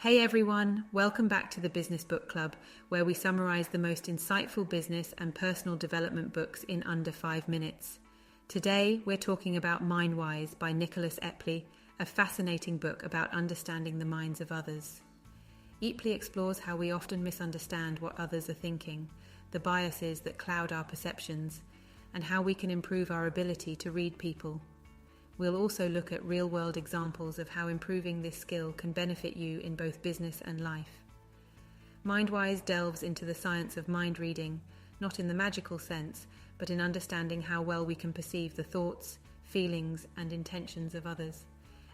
Hey everyone, welcome back to the Business Book Club, where we summarize the most insightful business and personal development books in under 5 minutes. Today, we're talking about Mindwise by Nicholas Epley, a fascinating book about understanding the minds of others. Epley explores how we often misunderstand what others are thinking, the biases that cloud our perceptions, and how we can improve our ability to read people. We'll also look at real-world examples of how improving this skill can benefit you in both business and life. Mindwise delves into the science of mind reading, not in the magical sense, but in understanding how well we can perceive the thoughts, feelings, and intentions of others.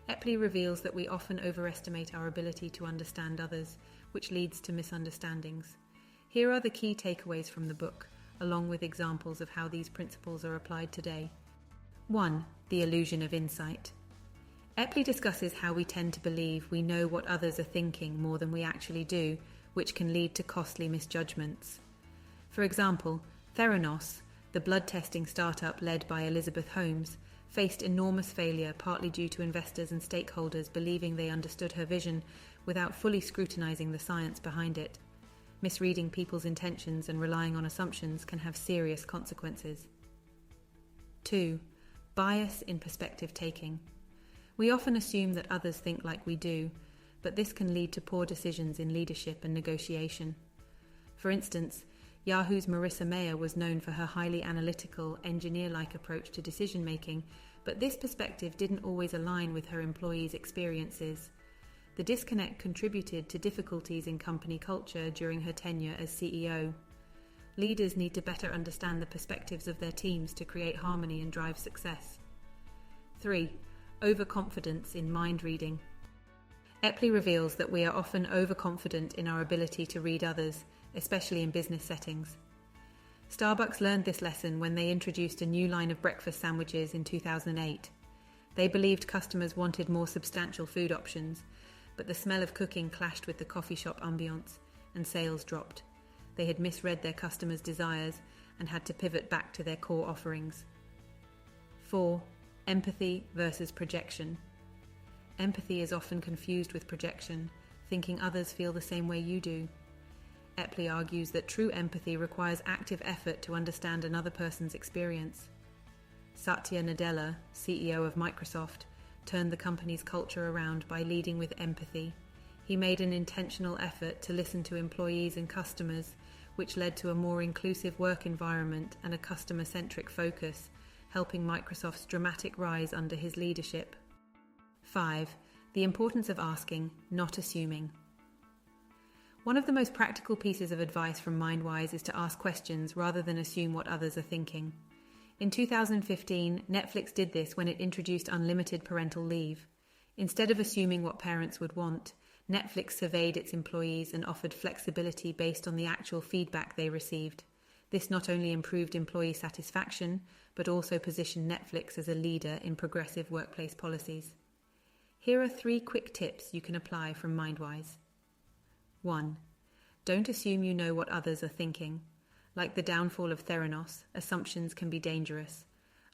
Epley reveals that we often overestimate our ability to understand others, which leads to misunderstandings. Here are the key takeaways from the book, along with examples of how these principles are applied today. 1. The illusion of insight. Epley discusses how we tend to believe we know what others are thinking more than we actually do, which can lead to costly misjudgments. For example, Theranos, the blood testing startup led by Elizabeth Holmes, faced enormous failure partly due to investors and stakeholders believing they understood her vision without fully scrutinizing the science behind it. Misreading people's intentions and relying on assumptions can have serious consequences. 2. Bias in perspective taking. We often assume that others think like we do, but this can lead to poor decisions in leadership and negotiation. For instance, Yahoo's Marissa Mayer was known for her highly analytical, engineer-like approach to decision-making, but this perspective didn't always align with her employees' experiences. The disconnect contributed to difficulties in company culture during her tenure as CEO. Leaders need to better understand the perspectives of their teams to create harmony and drive success. 3. Overconfidence in mind reading. Epley reveals that we are often overconfident in our ability to read others, especially in business settings. Starbucks learned this lesson when they introduced a new line of breakfast sandwiches in 2008. They believed customers wanted more substantial food options, but the smell of cooking clashed with the coffee shop ambiance, and sales dropped. They had misread their customers' desires and had to pivot back to their core offerings. 4. Empathy versus projection. Empathy is often confused with projection, thinking others feel the same way you do. Epley argues that true empathy requires active effort to understand another person's experience. Satya Nadella, CEO of Microsoft, turned the company's culture around by leading with empathy. He made an intentional effort to listen to employees and customers, which led to a more inclusive work environment and a customer-centric focus, helping Microsoft's dramatic rise under his leadership. 5. The importance of asking, not assuming. One of the most practical pieces of advice from Mindwise is to ask questions rather than assume what others are thinking. In 2015, Netflix did this when it introduced unlimited parental leave. Instead of assuming what parents would want, Netflix surveyed its employees and offered flexibility based on the actual feedback they received. This not only improved employee satisfaction, but also positioned Netflix as a leader in progressive workplace policies. Here are 3 quick tips you can apply from Mindwise. 1. Don't assume you know what others are thinking. Like the downfall of Theranos, assumptions can be dangerous.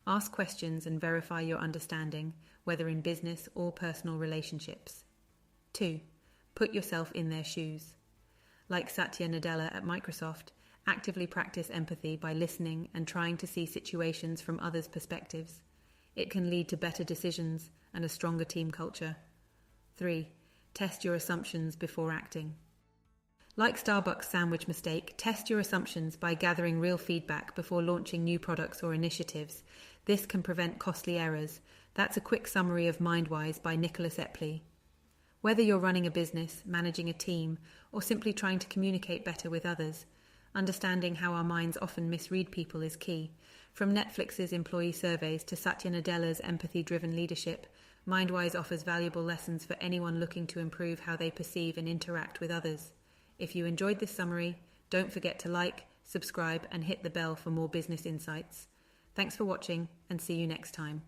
Ask questions and verify your understanding, whether in business or personal relationships. 2. Put yourself in their shoes. Like Satya Nadella at Microsoft, actively practice empathy by listening and trying to see situations from others' perspectives. It can lead to better decisions and a stronger team culture. 3. Test your assumptions before acting. Like Starbucks' sandwich mistake, test your assumptions by gathering real feedback before launching new products or initiatives. This can prevent costly errors. That's a quick summary of Mindwise by Nicholas Epley. Whether you're running a business, managing a team, or simply trying to communicate better with others, understanding how our minds often misread people is key. From Netflix's employee surveys to Satya Nadella's empathy-driven leadership, Mindwise offers valuable lessons for anyone looking to improve how they perceive and interact with others. If you enjoyed this summary, don't forget to like, subscribe, and hit the bell for more business insights. Thanks for watching, and see you next time.